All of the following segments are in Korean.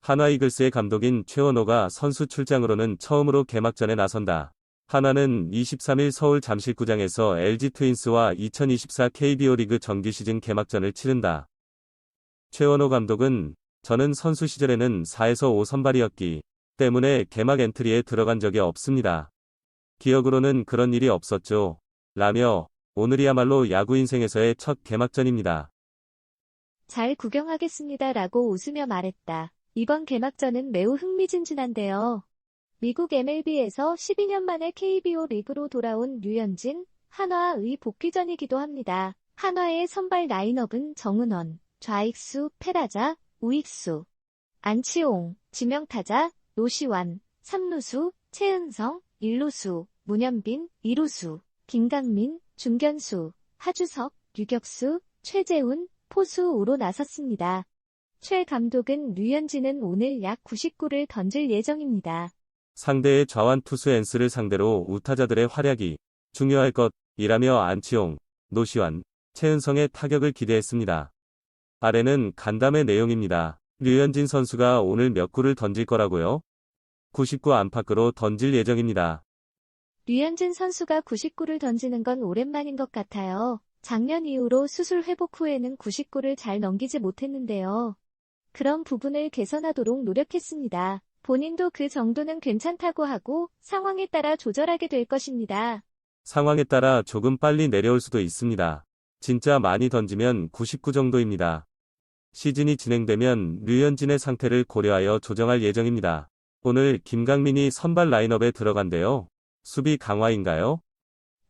한화 이글스의 감독인 최원호가 선수 출장으로는 처음으로 개막전에 나선다. 한화는 23일 서울 잠실구장에서 LG 트윈스와 2024 KBO 리그 정규 시즌 개막전을 치른다. 최원호 감독은 저는 선수 시절에는 4에서 5 선발이었기 때문에 개막 엔트리에 들어간 적이 없습니다. 기억으로는 그런 일이 없었죠. 라며 오늘이야말로 야구 인생에서의 첫 개막전입니다. 잘 구경하겠습니다 라고 웃으며 말했다. 이번 개막전은 매우 흥미진진한데요. 미국 MLB에서 12년 만에 KBO 리그로 돌아온 류현진, 한화의 복귀전이기도 합니다. 한화의 선발 라인업은 정은원, 좌익수 페라자, 우익수, 안치홍, 지명타자, 노시환, 3루수, 최은성, 1루수, 문현빈, 2루수, 김강민, 중견수, 하주석, 유격수, 최재훈, 포수로 나섰습니다. 최 감독은 류현진은 오늘 약 99를 던질 예정입니다. 상대의 좌완 투수 엔스를 상대로 우타자들의 활약이 중요할 것이라며 안치홍, 노시환, 최은성의 타격을 기대했습니다. 아래는 간담회 내용입니다. 류현진 선수가 오늘 몇 구를 던질 거라고요? 99 안팎으로 던질 예정입니다. 류현진 선수가 99를 던지는 건 오랜만인 것 같아요. 작년 이후로 수술 회복 후에는 99를 잘 넘기지 못했는데요. 그런 부분을 개선하도록 노력했습니다. 본인도 그 정도는 괜찮다고 하고 상황에 따라 조절하게 될 것입니다. 상황에 따라 조금 빨리 내려올 수도 있습니다. 진짜 많이 던지면 99 정도입니다. 시즌이 진행되면 류현진의 상태를 고려하여 조정할 예정입니다. 오늘 김강민이 선발 라인업에 들어간대요. 수비 강화인가요?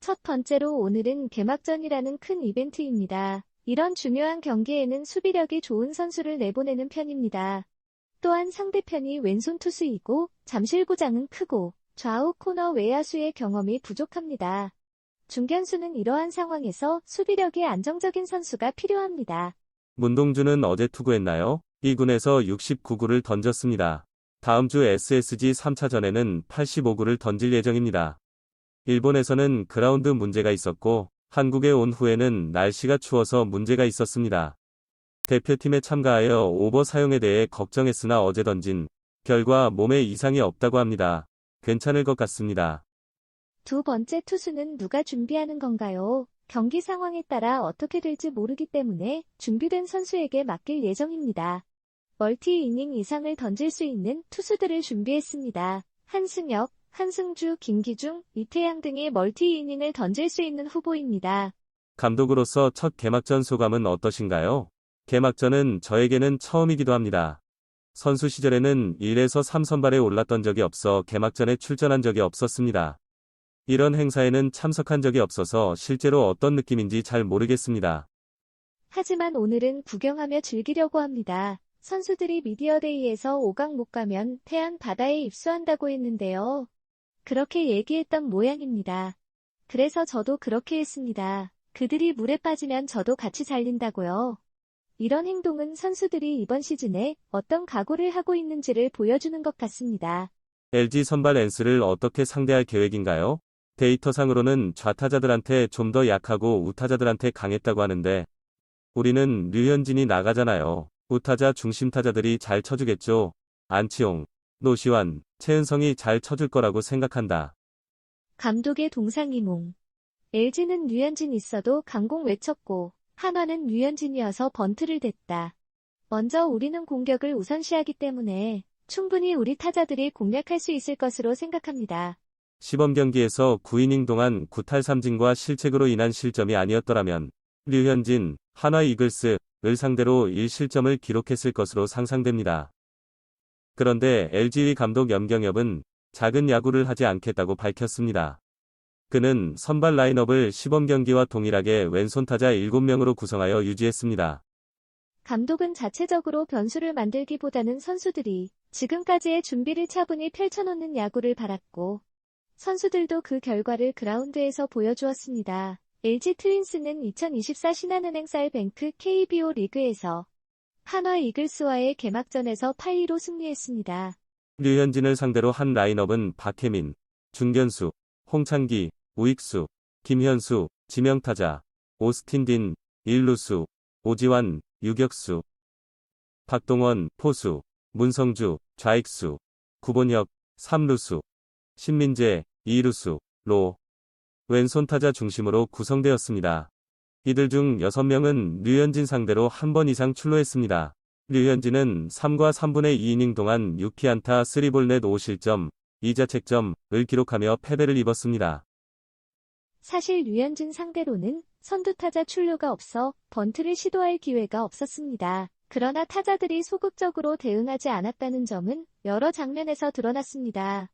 첫 번째로 오늘은 개막전이라는 큰 이벤트입니다. 이런 중요한 경기에는 수비력이 좋은 선수를 내보내는 편입니다. 또한 상대편이 왼손 투수이고 잠실구장은 크고 좌우 코너 외야수의 경험이 부족합니다. 중견수는 이러한 상황에서 수비력이 안정적인 선수가 필요합니다. 문동주는 어제 투구했나요? 2군에서 69구를 던졌습니다. 다음 주 SSG 3차전에는 85구를 던질 예정입니다. 일본에서는 그라운드 문제가 있었고 한국에 온 후에는 날씨가 추워서 문제가 있었습니다. 대표팀에 참가하여 오버 사용에 대해 걱정했으나 어제 던진 결과 몸에 이상이 없다고 합니다. 괜찮을 것 같습니다. 두 번째 투수는 누가 준비하는 건가요? 경기 상황에 따라 어떻게 될지 모르기 때문에 준비된 선수에게 맡길 예정입니다. 멀티-이닝 이상을 던질 수 있는 투수들을 준비했습니다. 한승혁, 한승주, 김기중, 이태양 등이 멀티-이닝을 던질 수 있는 후보입니다. 감독으로서 첫 개막전 소감은 어떠신가요? 개막전은 저에게는 처음이기도 합니다. 선수 시절에는 1에서 3선발에 올랐던 적이 없어 개막전에 출전한 적이 없었습니다. 이런 행사에는 참석한 적이 없어서 실제로 어떤 느낌인지 잘 모르겠습니다. 하지만 오늘은 구경하며 즐기려고 합니다. 선수들이 미디어데이에서 5강 못 가면 태안 바다에 입수한다고 했는데요. 그렇게 얘기했던 모양입니다. 그래서 저도 그렇게 했습니다. 그들이 물에 빠지면 저도 같이 잘린다고요. 이런 행동은 선수들이 이번 시즌에 어떤 각오를 하고 있는지를 보여주는 것 같습니다. LG 선발 엔스를 어떻게 상대할 계획인가요? 데이터상으로는 좌타자들한테 좀 더 약하고 우타자들한테 강했다고 하는데 우리는 류현진이 나가잖아요. 우타자 중심타자들이 잘 쳐주겠죠. 안치홍, 노시환, 최은성이 잘 쳐줄 거라고 생각한다. 감독의 동상이몽. LG는 류현진 있어도 강공 외쳤고 한화는 류현진이어서 번트를 댔다. 먼저 우리는 공격을 우선시하기 때문에 충분히 우리 타자들이 공략할 수 있을 것으로 생각합니다. 시범 경기에서 9이닝 동안 9탈3진과 실책으로 인한 실점이 아니었더라면 류현진, 한화 이글스를 상대로 1실점을 기록했을 것으로 상상됩니다. 그런데 LG 감독 염경엽은 작은 야구를 하지 않겠다고 밝혔습니다. 그는 선발 라인업을 시범 경기와 동일하게 왼손 타자 7명으로 구성하여 유지했습니다. 감독은 자체적으로 변수를 만들기보다는 선수들이 지금까지의 준비를 차분히 펼쳐놓는 야구를 바랐고 선수들도 그 결과를 그라운드에서 보여주었습니다. LG 트윈스는 2024 신한은행 쌀뱅크 KBO 리그에서 한화 이글스와의 개막전에서 8-2로 승리했습니다. 류현진을 상대로 한 라인업은 박혜민, 중견수, 홍창기, 우익수, 김현수, 지명타자, 오스틴 딘, 1루수, 오지환, 유격수, 박동원, 포수, 문성주, 좌익수, 구본혁, 3루수, 신민재, 2루수, 로, 왼손 타자 중심으로 구성되었습니다. 이들 중 6명은 류현진 상대로 한 번 이상 출루했습니다. 류현진은 3과 3분의 2이닝 동안 6피안타 3볼 넷 5실점, 2자책점을 기록하며 패배를 입었습니다. 사실 류현진 상대로는 선두타자 출루가 없어 번트를 시도할 기회가 없었습니다. 그러나 타자들이 소극적으로 대응하지 않았다는 점은 여러 장면에서 드러났습니다.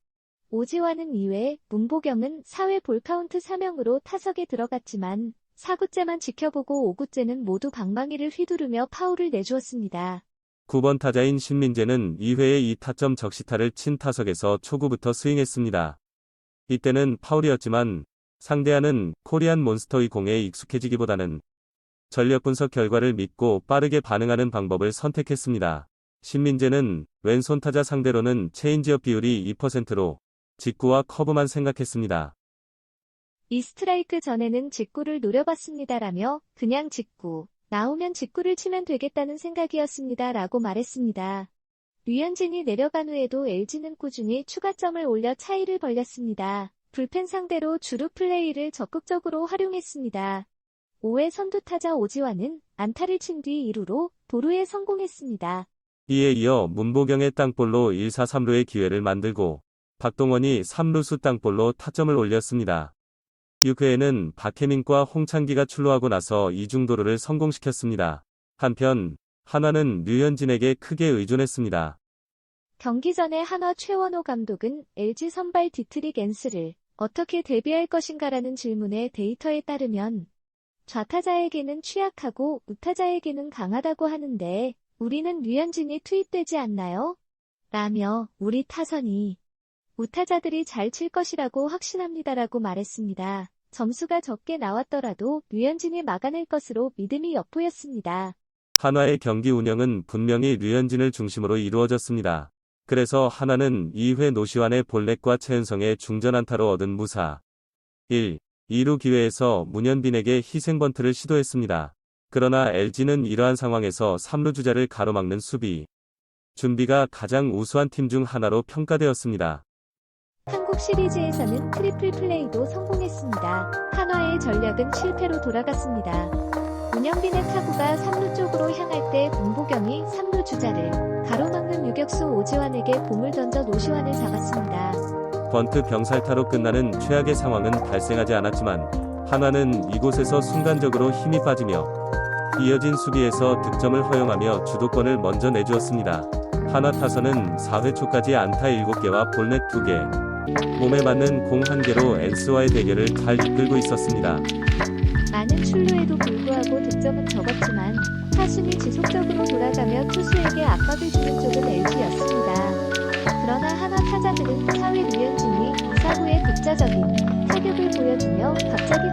오지환은 2회, 문보경은 4회 볼카운트 3명으로 타석에 들어갔지만 4구째만 지켜보고 5구째는 모두 방망이를 휘두르며 파울을 내주었습니다. 9번 타자인 신민재는 2회에 2타점 적시타를 친 타석에서 초구부터 스윙했습니다. 이때는 파울이었지만 상대하는 코리안 몬스터의 공에 익숙해지기보다는 전력 분석 결과를 믿고 빠르게 반응하는 방법을 선택했습니다. 신민재는 왼손 타자 상대로는 체인지업 비율이 2%로 직구와 커브만 생각했습니다. 이 스트라이크 전에는 직구를 노려봤습니다라며 그냥 직구, 나오면 직구를 치면 되겠다는 생각이었습니다 라고 말했습니다. 류현진이 내려간 후에도 LG는 꾸준히 추가점을 올려 차이를 벌렸습니다. 불펜 상대로 주루 플레이를 적극적으로 활용했습니다. 5회 선두타자 오지환은 안타를 친 뒤 2루로 도루에 성공했습니다. 이에 이어 문보경의 땅볼로 1사 3루의 기회를 만들고 박동원이 3루수 땅볼로 타점을 올렸습니다. 6회에는 박혜민과 홍창기가 출루하고 나서 이중도루를 성공시켰습니다. 한편 한화는 류현진에게 크게 의존했습니다. 경기 전에 한화 최원호 감독은 LG 선발 디트릭 앤스를 어떻게 대비할 것인가라는 질문에 데이터에 따르면 좌타자에게는 취약하고 우타자에게는 강하다고 하는데 우리는 류현진이 투입되지 않나요? 라며 우리 타선이 우타자들이 잘 칠 것이라고 확신합니다라고 말했습니다. 점수가 적게 나왔더라도 류현진이 막아낼 것으로 믿음이 엿보였습니다. 한화의 경기 운영은 분명히 류현진을 중심으로 이루어졌습니다. 그래서 한화는 2회 노시환의 볼넷과 최은성의 중전안타로 얻은 무사 1, 2루 기회에서 문현빈에게 희생번트를 시도했습니다. 그러나 LG는 이러한 상황에서 3루 주자를 가로막는 수비 준비가 가장 우수한 팀 중 하나로 평가되었습니다. 한국 시리즈에서는 트리플 플레이도 성공했습니다. 한화의 전략은 실패로 돌아갔습니다. 문현빈의 타구가 3루 쪽으로 향할 때 문보경이 3루 주자를 가로막는 유격수 오지환에게 공을 던져 노시환을 잡았습니다. 번트 병살타로 끝나는 최악의 상황은 발생하지 않았지만 한화는 이곳에서 순간적으로 힘이 빠지며 이어진 수비에서 득점을 허용하며 주도권을 먼저 내주었습니다. 한화 타선은 4회 초까지 안타 7개와 볼넷 2개, 몸에 맞는 공 1개로 엔스와의 대결을 잘 이끌고 있었습니다. 많은 출루에도 불구하고 득점은 적었지만 타순이 지속적으로 돌아가며 투수에게 압박을 주는 쪽은 LG였습니다. 그러나 한화 타자들은 4회 류현진이 2, 4후에 독자적인 타격을 보여주며 갑자기